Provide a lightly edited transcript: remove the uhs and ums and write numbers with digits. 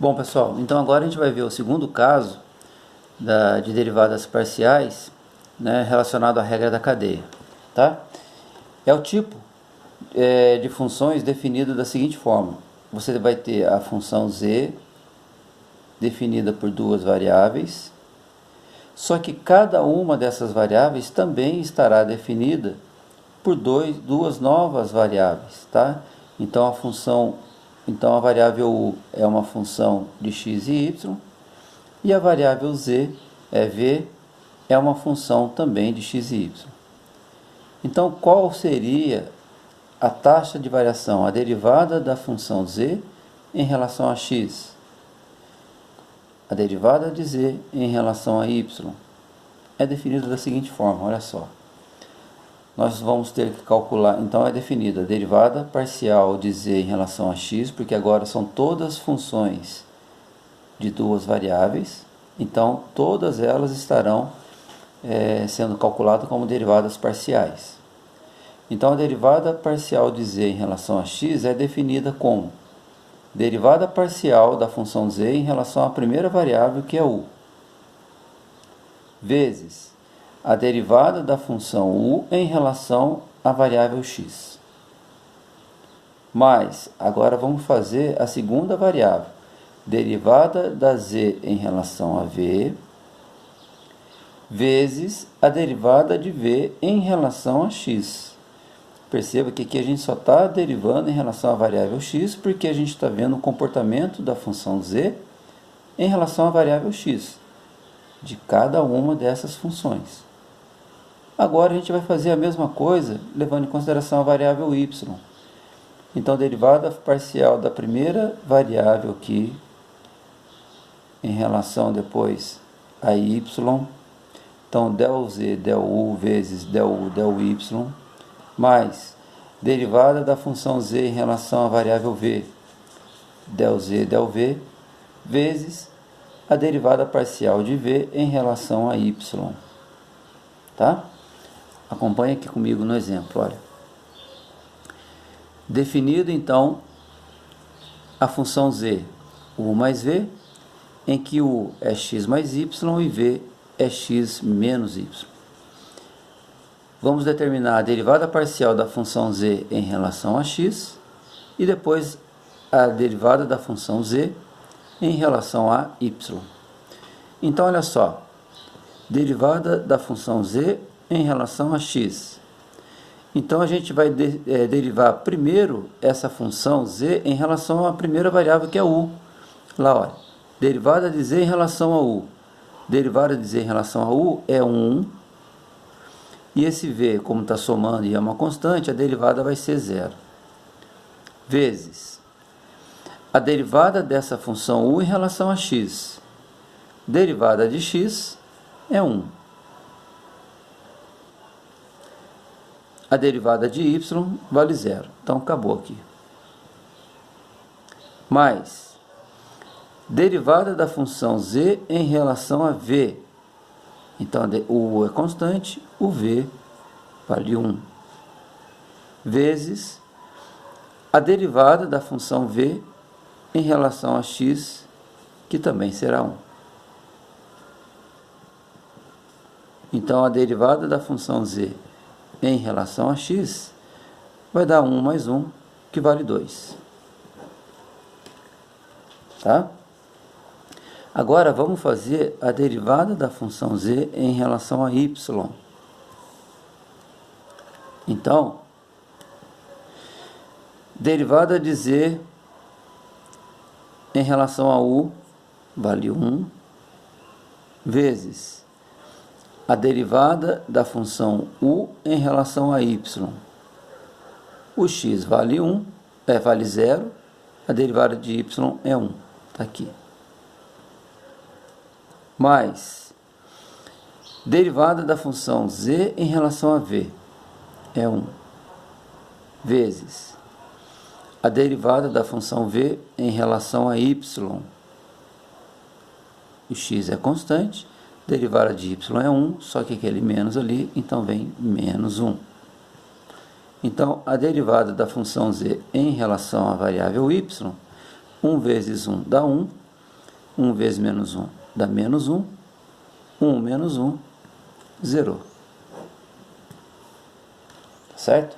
Bom, pessoal, então agora a gente vai ver o segundo caso de derivadas parciais, né, relacionado à regra da cadeia. Tá? É o tipo de funções definido da seguinte forma. Você vai ter a função z definida por duas variáveis, só que cada uma dessas variáveis também estará definida por duas novas variáveis. Tá? Então a variável u é uma função de x e y, e a variável z, v, é uma função também de x e y. Então, qual seria a taxa de variação, a derivada da função z em relação a x? A derivada de z em relação a y é definida da seguinte forma, olha só. Nós vamos ter que calcular, então é definida a derivada parcial de z em relação a x, porque agora são todas funções de duas variáveis, então todas elas estarão sendo calculadas como derivadas parciais. Então a derivada parcial de z em relação a x é definida como derivada parcial da função z em relação à primeira variável, que é u, vezes a derivada da função u em relação à variável x. Mas agora vamos fazer a segunda variável, derivada da z em relação a v, vezes a derivada de v em relação a x. Perceba que aqui a gente só está derivando em relação à variável x, porque a gente está vendo o comportamento da função z em relação à variável x, de cada uma dessas funções. Agora a gente vai fazer a mesma coisa, levando em consideração a variável y. Então, a derivada parcial da primeira variável aqui, em relação depois a y, então del z, del u vezes del u, del y, mais derivada da função z em relação à variável v, del z, del v, vezes a derivada parcial de v em relação a y. Tá? Acompanhe aqui comigo no exemplo, olha. Definido então a função z, u mais v, em que u é x mais y e v é x menos y. Vamos determinar a derivada parcial da função z em relação a x e depois a derivada da função z em relação a y. Então, olha só, derivada da função z em relação a x. Então, a gente vai derivar primeiro essa função z em relação à primeira variável, que é u. Lá, olha, derivada de z em relação a u. Derivada de z em relação a u é 1. E esse v, como está somando e é uma constante, a derivada vai ser 0. Vezes a derivada dessa função u em relação a x. Derivada de x é 1. A derivada de y vale 0. Então, acabou aqui. Mais derivada da função z em relação a v. Então, o u é constante, o v vale 1. Vezes a derivada da função v em relação a x, que também será 1. Então, a derivada da função z em relação a x vai dar 1 mais 1, que vale 2. Tá? Agora, vamos fazer a derivada da função z em relação a y. Então, derivada de z em relação a u vale 1, vezes a derivada da função u em relação a y. O x vale 0, a derivada de y é 1. Está aqui. Mais derivada da função z em relação a v é 1, vezes a derivada da função v em relação a y. O x é constante, derivada de y é 1, só que aquele menos ali, então vem menos 1. Então, a derivada da função z em relação à variável y, 1 vezes 1 dá 1, 1 vezes menos 1 dá menos 1. 1 menos 1, zerou. Certo?